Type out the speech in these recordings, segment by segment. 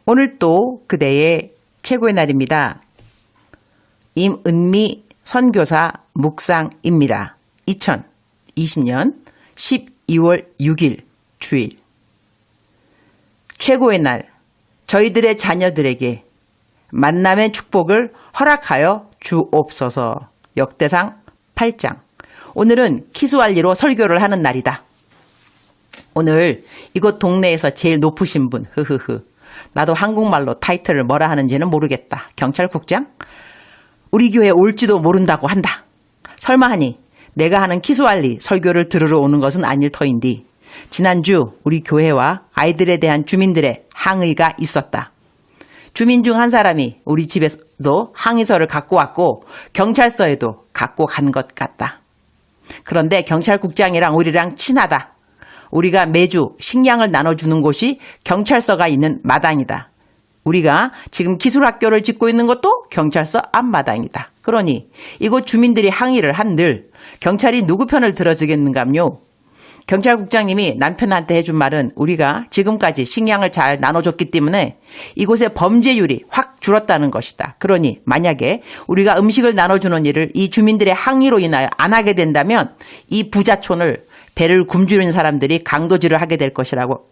오늘 또 그대의 최고의 날입니다. 임은미 선교사 묵상입니다. 2020년 12월 6일 주일. 최고의 날, 저희들의 자녀들에게 만남의 축복을 허락하여 주옵소서. 역대상 8장. 오늘은 키스왈리로 설교를 하는 날이다. 오늘 이곳 동네에서 제일 높으신 분, 나도 한국말로 타이틀을 뭐라 하는지는 모르겠다. 경찰국장? 우리 교회에 올지도 모른다고 한다. 설마 하니 내가 하는 키스왈리 설교를 들으러 오는 것은 아닐 터인디. 지난주 우리 교회와 아이들에 대한 주민들의 항의가 있었다. 주민 중 한 사람이 우리 집에도 항의서를 갖고 왔고 경찰서에도 갖고 간 것 같다. 그런데 경찰국장이랑 우리랑 친하다. 우리가 매주 식량을 나눠주는 곳이 경찰서가 있는 마당이다. 우리가 지금 기술학교를 짓고 있는 것도 경찰서 앞마당이다. 그러니 이곳 주민들이 항의를 한들 경찰이 누구 편을 들어주겠는가요? 경찰국장님이 남편한테 해준 말은 우리가 지금까지 식량을 잘 나눠줬기 때문에 이곳의 범죄율이 확 줄었다는 것이다. 그러니 만약에 우리가 음식을 나눠주는 일을 이 주민들의 항의로 인하여 안 하게 된다면 이 부자촌을 배를 굶주린 사람들이 강도질을 하게 될 것이라고,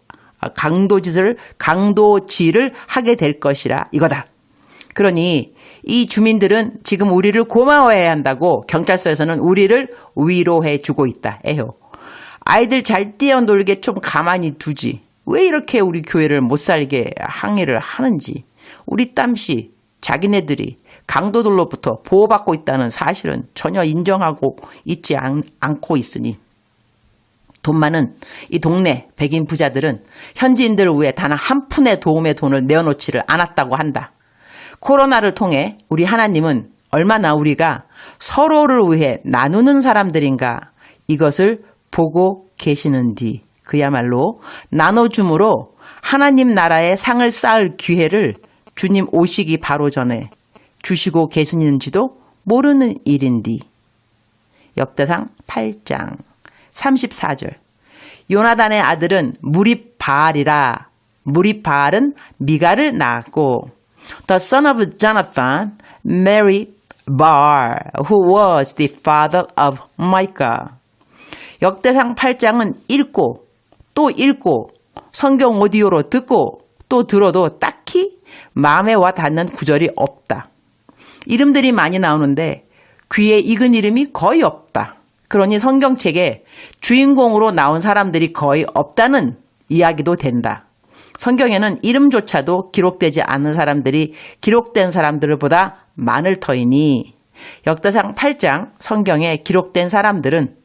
강도질을 하게 될 것이라 이거다. 그러니 이 주민들은 지금 우리를 고마워해야 한다고 경찰서에서는 우리를 위로해 주고 있다. 에효. 아이들 잘 뛰어놀게 좀 가만히 두지. 왜 이렇게 우리 교회를 못 살게 항의를 하는지. 우리 땀씨 자기네들이 강도들로부터 보호받고 있다는 사실은 전혀 인정하고 있지 않고 있으니 돈 많은 이 동네 백인 부자들은 현지인들을 위해 단 한 푼의 도움의 돈을 내어놓지를 않았다고 한다. 코로나를 통해 우리 하나님은 얼마나 우리가 서로를 위해 나누는 사람들인가 이것을 보고 계시는디. 그야말로 나눠줌으로 하나님 나라의 상을 쌓을 기회를 주님 오시기 바로 전에 주시고 계시는지도 모르는 일인디. 역대상 8장 34절. 요나단의 아들은 무립바알이라. 무립바알은 미가를 낳았고 The son of Jonathan married Baal, who was the father of Micah. 역대상 8장은 읽고 또 읽고 성경 오디오로 듣고 또 들어도 딱히 마음에 와 닿는 구절이 없다. 이름들이 많이 나오는데 귀에 익은 이름이 거의 없다. 그러니 성경책에 주인공으로 나온 사람들이 거의 없다는 이야기도 된다. 성경에는 이름조차도 기록되지 않은 사람들이 기록된 사람들보다 많을 터이니 역대상 8장 성경에 기록된 사람들은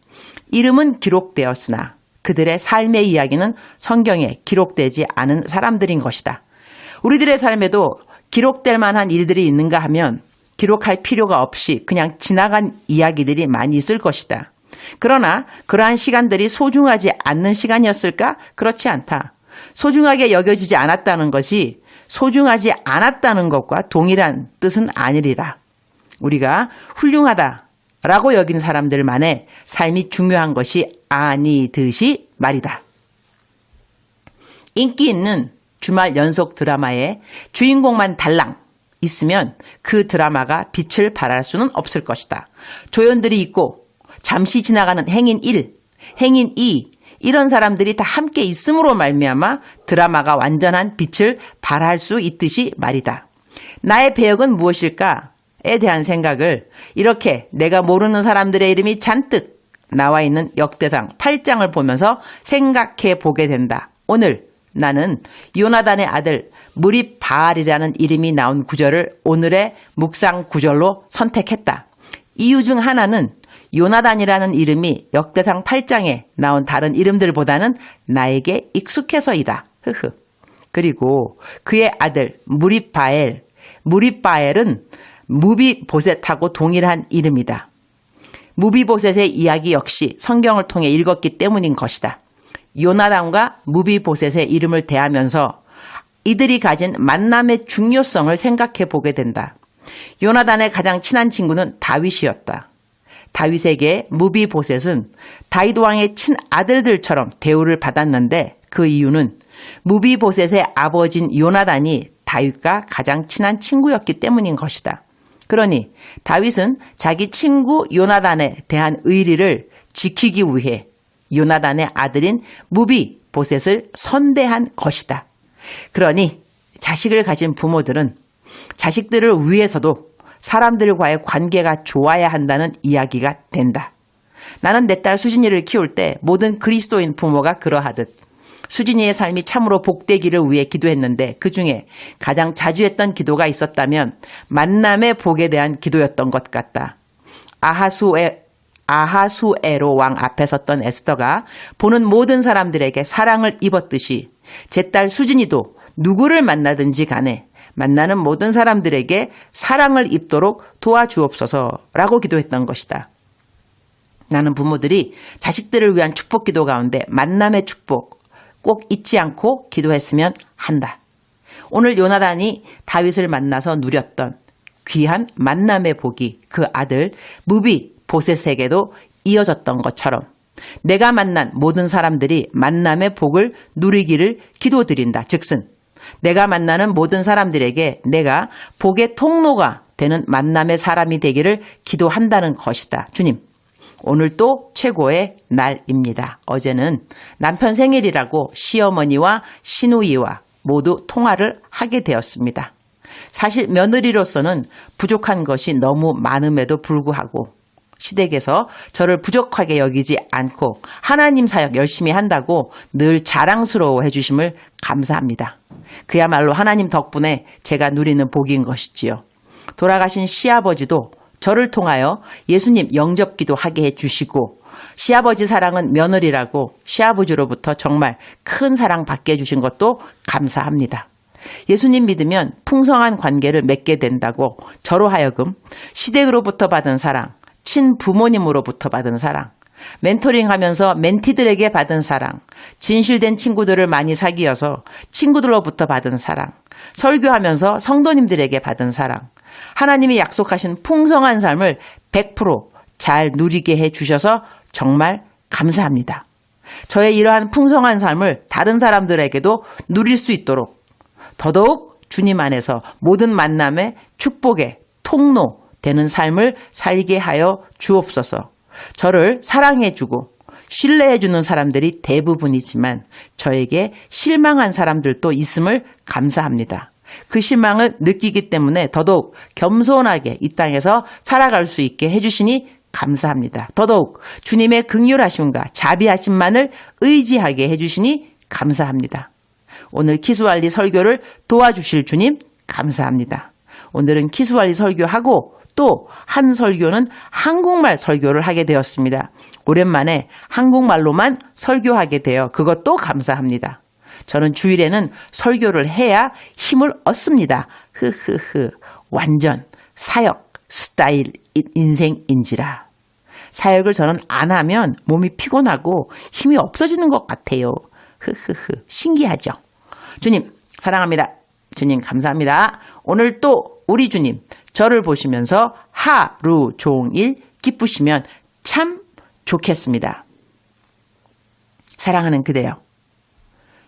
이름은 기록되었으나 그들의 삶의 이야기는 성경에 기록되지 않은 사람들인 것이다. 우리들의 삶에도 기록될 만한 일들이 있는가 하면 기록할 필요가 없이 그냥 지나간 이야기들이 많이 있을 것이다. 그러나 그러한 시간들이 소중하지 않는 시간이었을까? 그렇지 않다. 소중하게 여겨지지 않았다는 것이 소중하지 않았다는 것과 동일한 뜻은 아니리라. 우리가 훌륭하다 라고 여긴 사람들만의 삶이 중요한 것이 아니듯이 말이다. 인기 있는 주말 연속 드라마에 주인공만 달랑 있으면 그 드라마가 빛을 발할 수는 없을 것이다. 조연들이 있고 잠시 지나가는 행인 1, 행인 2 이런 사람들이 다 함께 있음으로 말미암아 드라마가 완전한 빛을 발할 수 있듯이 말이다. 나의 배역은 무엇일까? 에 대한 생각을 이렇게 내가 모르는 사람들의 이름이 잔뜩 나와 있는 역대상 8장을 보면서 생각해 보게 된다. 오늘 나는 요나단의 아들 무립바알이라는 이름이 나온 구절을 오늘의 묵상 구절로 선택했다. 이유 중 하나는 요나단이라는 이름이 역대상 8장에 나온 다른 이름들보다는 나에게 익숙해서이다. 그리고 그의 아들 무립바엘은 무비보셋하고 동일한 이름이다. 무비보셋의 이야기 역시 성경을 통해 읽었기 때문인 것이다. 요나단과 무비보셋의 이름을 대하면서 이들이 가진 만남의 중요성을 생각해 보게 된다. 요나단의 가장 친한 친구는 다윗이었다. 다윗에게 무비보셋은 다윗 왕의 친아들들처럼 대우를 받았는데 그 이유는 무비보셋의 아버지인 요나단이 다윗과 가장 친한 친구였기 때문인 것이다. 그러니 다윗은 자기 친구 요나단에 대한 의리를 지키기 위해 요나단의 아들인 무비보셋을 선대한 것이다. 그러니 자식을 가진 부모들은 자식들을 위해서도 사람들과의 관계가 좋아야 한다는 이야기가 된다. 나는 내 딸 수진이를 키울 때 모든 그리스도인 부모가 그러하듯 수진이의 삶이 참으로 복되기를 위해 기도했는데 그중에 가장 자주 했던 기도가 있었다면 만남의 복에 대한 기도였던 것 같다. 아하수에로 왕 앞에 섰던 에스더가 보는 모든 사람들에게 사랑을 입었듯이 제 딸 수진이도 누구를 만나든지 간에 만나는 모든 사람들에게 사랑을 입도록 도와주옵소서라고 기도했던 것이다. 나는 부모들이 자식들을 위한 축복 기도 가운데 만남의 축복 꼭 잊지 않고 기도했으면 한다. 오늘 요나단이 다윗을 만나서 누렸던 귀한 만남의 복이 그 아들 무비보셋에게도 이어졌던 것처럼 내가 만난 모든 사람들이 만남의 복을 누리기를 기도드린다. 즉슨 내가 만나는 모든 사람들에게 내가 복의 통로가 되는 만남의 사람이 되기를 기도한다는 것이다. 주님, 오늘 또 최고의 날입니다. 어제는 남편 생일이라고 시어머니와 시누이와 모두 통화를 하게 되었습니다. 사실 며느리로서는 부족한 것이 너무 많음에도 불구하고 시댁에서 저를 부족하게 여기지 않고 하나님 사역 열심히 한다고 늘 자랑스러워 해주심을 감사합니다. 그야말로 하나님 덕분에 제가 누리는 복인 것이지요. 돌아가신 시아버지도 저를 통하여 예수님 영접기도 하게 해주시고 시아버지 사랑은 며느리라고 시아버지로부터 정말 큰 사랑 받게 해주신 것도 감사합니다. 예수님 믿으면 풍성한 관계를 맺게 된다고 저로 하여금 시댁으로부터 받은 사랑, 친부모님으로부터 받은 사랑, 멘토링하면서 멘티들에게 받은 사랑, 진실된 친구들을 많이 사귀어서 친구들로부터 받은 사랑, 설교하면서 성도님들에게 받은 사랑, 하나님이 약속하신 풍성한 삶을 100% 잘 누리게 해주셔서 정말 감사합니다. 저의 이러한 풍성한 삶을 다른 사람들에게도 누릴 수 있도록 더더욱 주님 안에서 모든 만남의 축복의 통로 되는 삶을 살게 하여 주옵소서. 저를 사랑해주고 신뢰해주는 사람들이 대부분이지만 저에게 실망한 사람들도 있음을 감사합니다. 그 실망을 느끼기 때문에 더더욱 겸손하게 이 땅에서 살아갈 수 있게 해주시니 감사합니다. 더더욱 주님의 긍휼하심과 자비하심만을 의지하게 해주시니 감사합니다. 오늘 키스왈리 설교를 도와주실 주님 감사합니다. 오늘은 키스왈리 설교하고 또 한 설교는 한국말 설교를 하게 되었습니다. 오랜만에 한국말로만 설교하게 되어 그것도 감사합니다. 저는 주일에는 설교를 해야 힘을 얻습니다. 완전 사역 스타일 인생인지라. 사역을 저는 안 하면 몸이 피곤하고 힘이 없어지는 것 같아요. 신기하죠? 주님 사랑합니다. 주님 감사합니다. 오늘 또 우리 주님 저를 보시면서 하루 종일 기쁘시면 참 좋겠습니다. 사랑하는 그대여.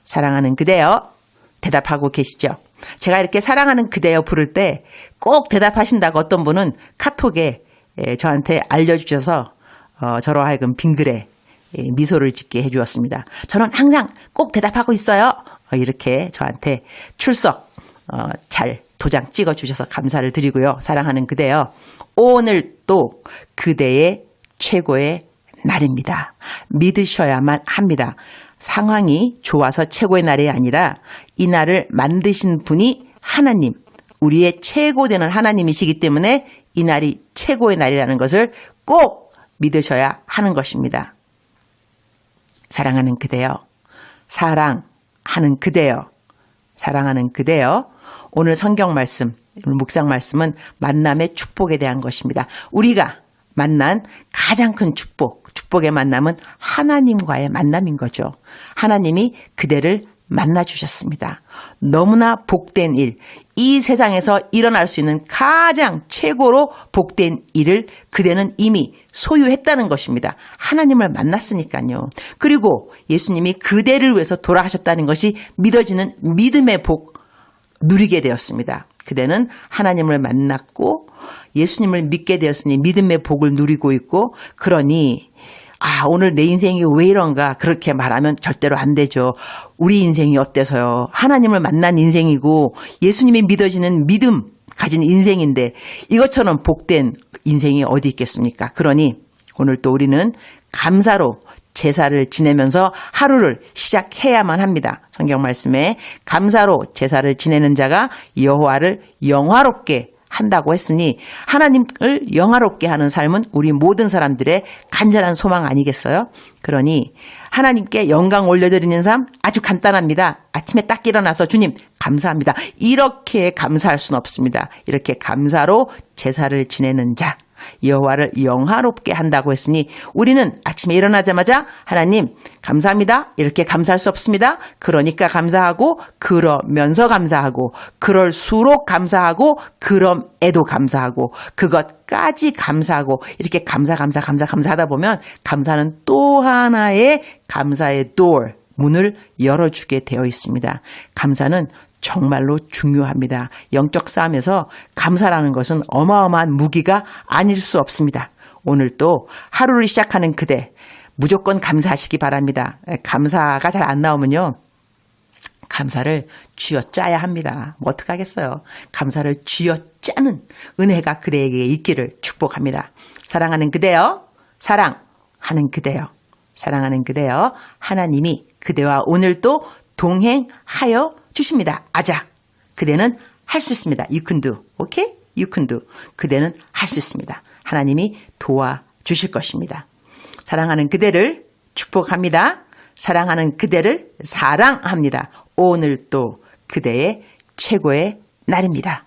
사랑하는 그대여. 대답하고 계시죠? 제가 이렇게 사랑하는 그대여 부를 때 꼭 대답하신다고 어떤 분은 카톡에 저한테 알려주셔서 저로 하여금 빙글에 미소를 짓게 해주었습니다. 저는 항상 꼭 대답하고 있어요. 이렇게 저한테 출석 잘 도장 찍어주셔서 감사를 드리고요. 사랑하는 그대여. 오늘 또 그대의 최고의 날입니다. 믿으셔야만 합니다. 상황이 좋아서 최고의 날이 아니라 이 날을 만드신 분이 하나님, 우리의 최고되는 하나님이시기 때문에 이 날이 최고의 날이라는 것을 꼭 믿으셔야 하는 것입니다. 사랑하는 그대여, 사랑하는 그대여, 사랑하는 그대여. 오늘 성경 말씀, 오늘 묵상 말씀은 만남의 축복에 대한 것입니다. 우리가 만난 가장 큰 축복의 만남은 하나님과의 만남인 거죠. 하나님이 그대를 만나주셨습니다. 너무나 복된 일, 이 세상에서 일어날 수 있는 가장 최고로 복된 일을 그대는 이미 소유했다는 것입니다. 하나님을 만났으니까요. 그리고 예수님이 그대를 위해서 돌아가셨다는 것이 믿어지는 믿음의 복, 누리게 되었습니다. 그대는 하나님을 만났고 예수님을 믿게 되었으니 믿음의 복을 누리고 있고, 그러니 오늘 내 인생이 왜 이런가 그렇게 말하면 절대로 안 되죠. 우리 인생이 어때서요? 하나님을 만난 인생이고 예수님이 믿어지는 믿음 가진 인생인데 이것처럼 복된 인생이 어디 있겠습니까? 그러니 오늘 또 우리는 감사로 제사를 지내면서 하루를 시작해야만 합니다. 성경 말씀에 감사로 제사를 지내는 자가 여호와를 영화롭게 한다고 했으니 하나님을 영화롭게 하는 삶은 우리 모든 사람들의 간절한 소망 아니겠어요? 그러니 하나님께 영광 올려드리는 삶 아주 간단합니다. 아침에 딱 일어나서 주님 감사합니다. 이렇게 감사할 수는 없습니다. 이렇게 감사로 제사를 지내는 자 여호와를 영화롭게 한다고 했으니 우리는 아침에 일어나자마자 하나님 감사합니다. 이렇게 감사할 수 없습니다. 그러니까 감사하고 그러면서 감사하고 그럴수록 감사하고 그럼에도 감사하고 그것까지 감사하고 이렇게 감사하다 보면 감사는 또 하나의 감사의 door 문을 열어주게 되어 있습니다. 감사는 정말로 중요합니다. 영적 싸움에서 감사라는 것은 어마어마한 무기가 아닐 수 없습니다. 오늘 또 하루를 시작하는 그대 무조건 감사하시기 바랍니다. 감사가 잘 안 나오면요. 감사를 쥐어짜야 합니다. 뭐 어떡하겠어요. 감사를 쥐어짜는 은혜가 그대에게 있기를 축복합니다. 사랑하는 그대여, 사랑하는 그대여, 사랑하는 그대여, 하나님이 그대와 오늘도 동행하여 주십니다. 아자, 그대는 할 수 있습니다. You can do. Okay? You can do. 그대는 할 수 있습니다. 하나님이 도와주실 것입니다. 사랑하는 그대를 축복합니다. 사랑하는 그대를 사랑합니다. 오늘도 그대의 최고의 날입니다.